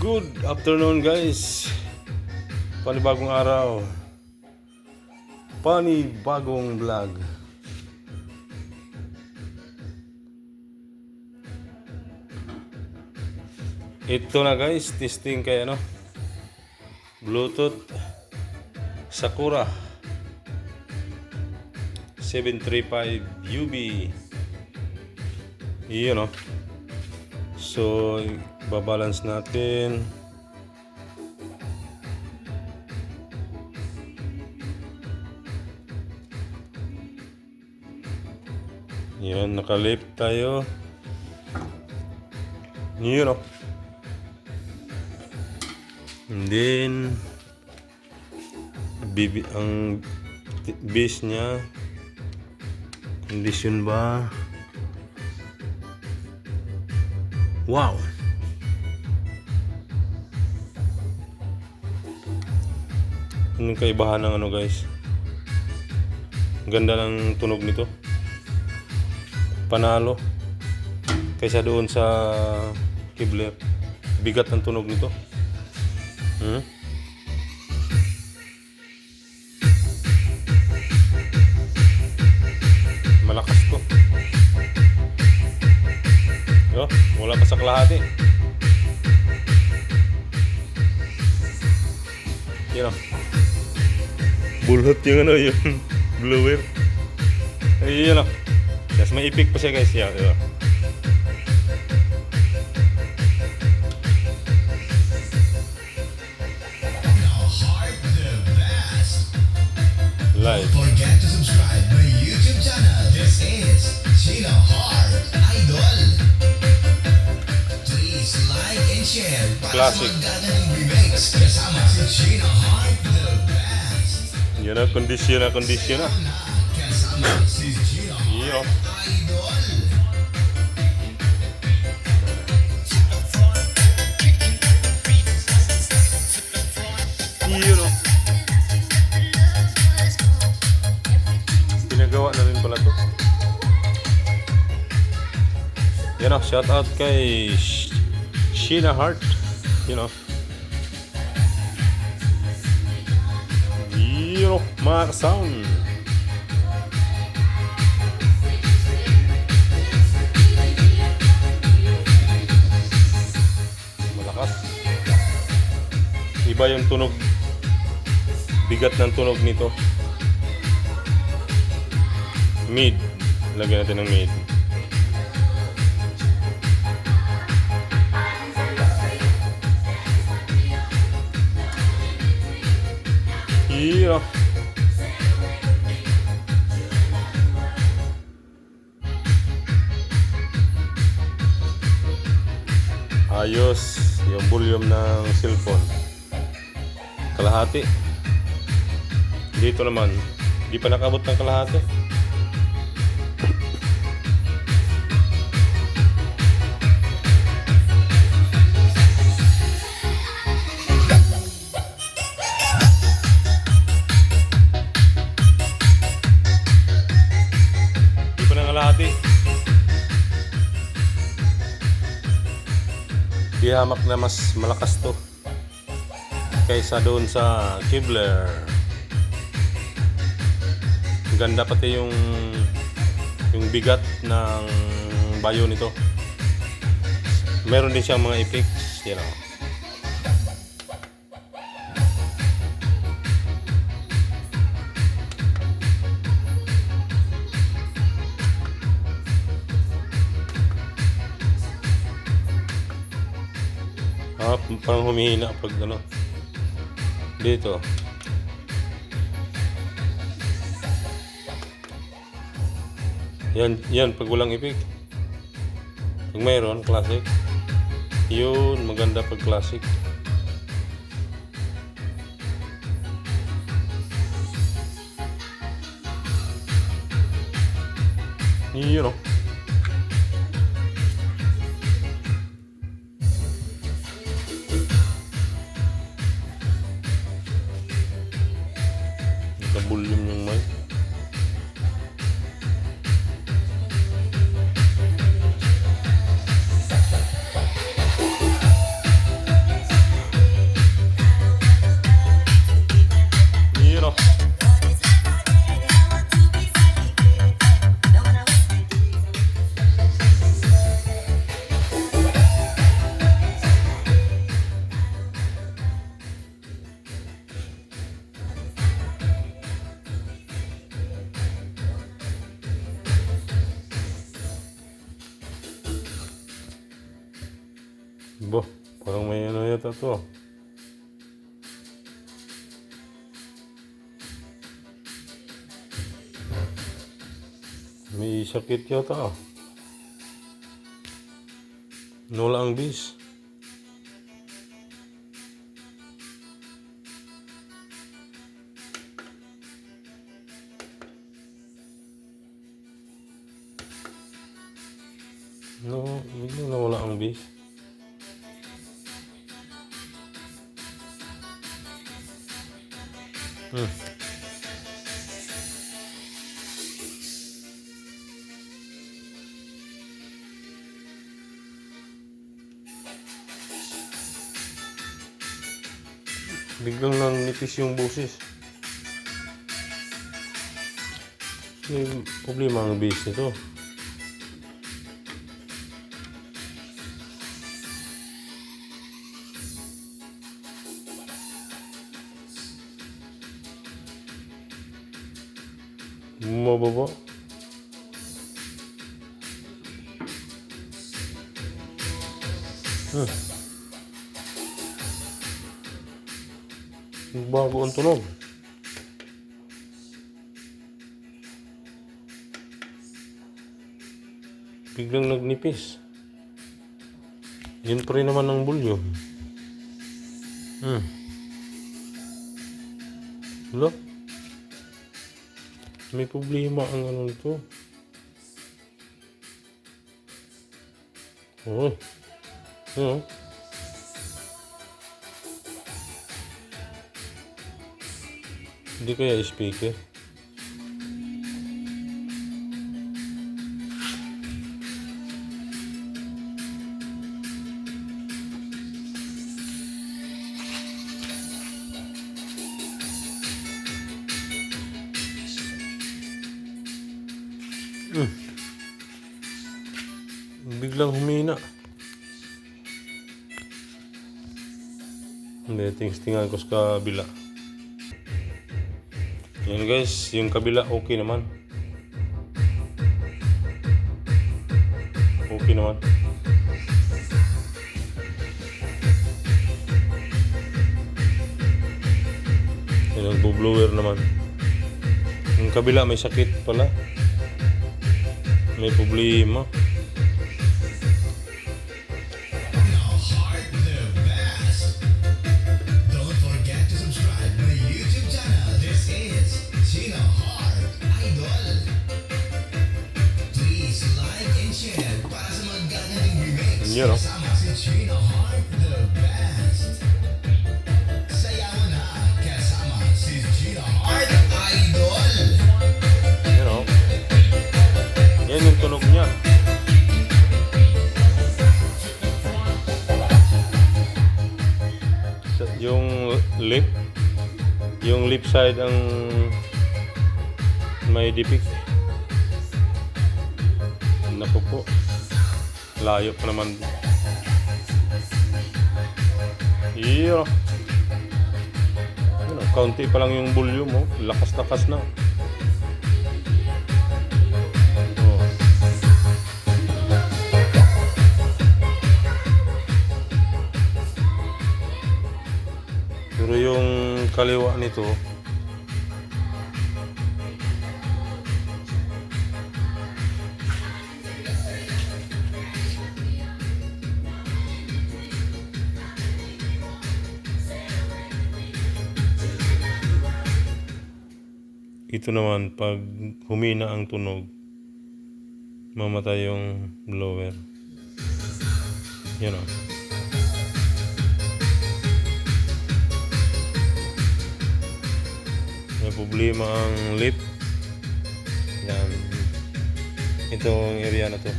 Good afternoon guys. Panibagong araw. Panibagong vlog. Ito na guys, testing kay Bluetooth Sakura 735 UB. Yun So, babalance natin. Yan, nakalip tayo. Yun And then, ang base niya, condition ba? Wow! Anong kaibahan ng guys? Ang ganda ng tunog nito. Panalo kaysa doon sa Kibler. Bigat ng tunog nito. Malakas to. Wala pa sa kalahati. Bulhot yung yung blower. Ayun Yes, may ipik pa siya guys. Live. Don't forget to subscribe my YouTube channel. This is Chino Heart Idol. Please like and share para Classic. sa magagaling remix kasama si Chino Heart the best. Yan kondisyon na. Kasama si Chino Heart Idol. Pinagawa na rin pala to. Yan shout out kay Sheena Heart. Mga sound. Malakas. Iba yung tunog. Bigat ng tunog nito. Mid. Lagyan natin ng mid. Ayos yung volume ng cellphone. Kalahati. Dito naman, di pa nakabot ng kalahati. Di pa ng kalahati. Di hamak na mas malakas to kaysa doon sa Kibler. Ganda pati yung bigat ng bayo nito. Meron din siyang mga effects, parang humihina pag dito. Yan pag walang ipik. Pag mayroon, classic. Yun, maganda pag classic. Yun Naka-volume yung mic. Parang may ano yata to. May sakit yata. Wala ang bis. No, biglang nawala ang bis. Biglang nang nipis yung boses. May problema ang bis nito. Mababa. Bago ang tunog. Biglang nagnipis. Yun pa rin naman ang volume. Wala. May problema ang ano nito. Oh. Oh. Hindi kaya speaker. Biglang humina. Hindi, tingnan ko sa kabila. Yan guys, yung kabila okay naman. Okay naman. Yan ang blower naman. Yung kabila may sakit pala. May problema. Don't forget to subscribe my YouTube channel. This is Chino Heart Idol. Please like and share para sa mga gagandang remakes. Yun, no? Kasama si Chino Heart the best. Sayawan na kasama si Chino Heart Idol. Yan o. Yan yung tunog niya. Yung lip side ang may dipik. Naku po, layo pa naman. Iyo. Kaunti pa lang yung volume, oh. Lakas-lakas na. Oh. Pero yung kaliwa nito, ito naman pag humina ang tunog, mamatay yung blower. Yan o. May problema ang lip. Yan. Itong area na to.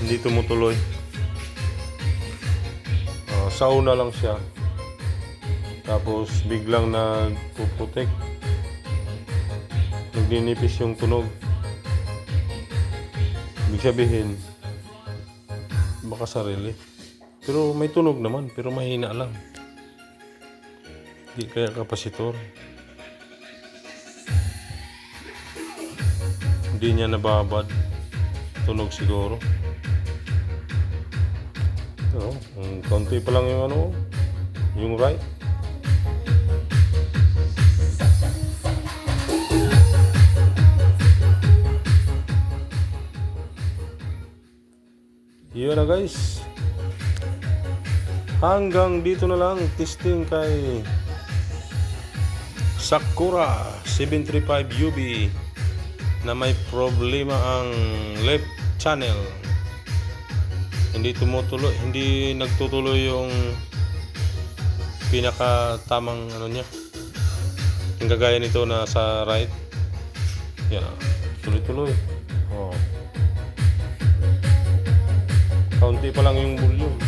Hindi tumutuloy. Sauna lang siya. Tapos biglang nagpuputik. Nagninipis yung tunog. Ibig sabihin, baka sarili. Pero may tunog naman, pero mahina lang. Hindi kaya kapasitor. Hindi niya nababad. Tunog siguro. Ito, konti pa lang yung ano, yung right. Yun na guys. Hanggang dito na lang testing kay Sakura 735 UB na may problema ang left channel. Hindi tumutuloy, hindi nagtutuloy yung pinaka tamang ano niya. Yung gagaya nito na sa right. Yan, tuloy-tuloy. Oh. Kaunti pa lang yung volume.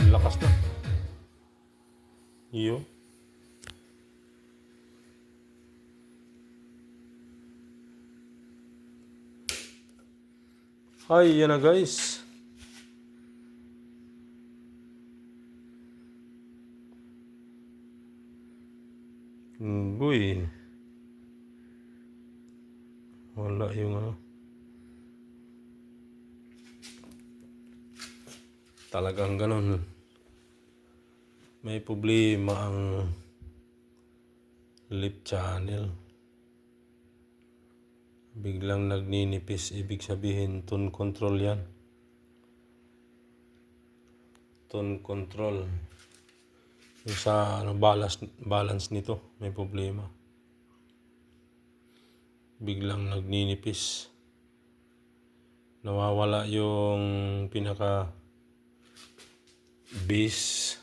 Lakas na. Iyo. Ay, yan na guys. Boy. Wala yung ano. Talagang ganun. May problema ang left channel. Biglang nagninipis. Ibig sabihin, tone control yan. Tone control. Yung sa ano, balance nito, may problema. Biglang nagninipis. Nawawala yung pinaka bass.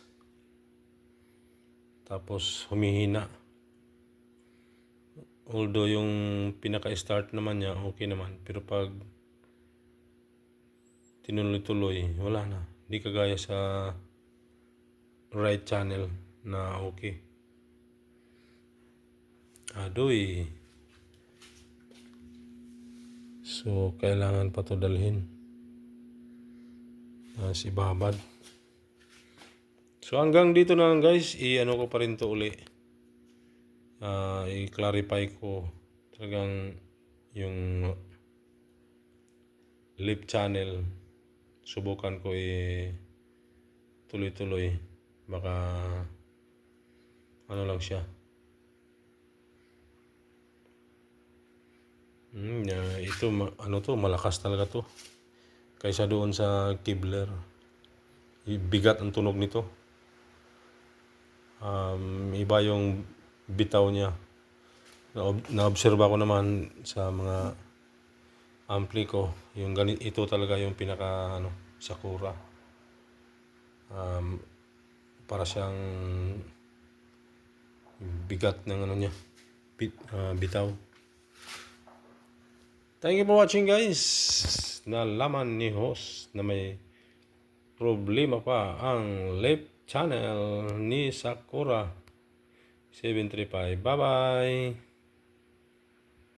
Tapos humihina. Although yung pinaka-start naman niya, okay naman. Pero pag tinuloy-tuloy, wala na. Hindi kagaya sa right channel na okay. Adoy. So, kailangan pa to dalhin. Si Babad. So, hanggang dito na lang guys. I-ano ko pa rin to uli. I-clarify ko talagang yung left channel. Subukan ko tuloy-tuloy. Baka ano lang siya. Ito ano to, malakas talaga to. Kaysa doon sa Kibler. Bigat ang tunog nito. Iba yung bitaw niya. Naobserba ko naman sa mga ampli ko, yung ito talaga yung pinaka ano, Sakura. Para siyang bigat ng ano niya, bitaw. Thank you for watching guys. Nalaman ni host na may problema pa ang left channel ni Sakura 735. Bye bye.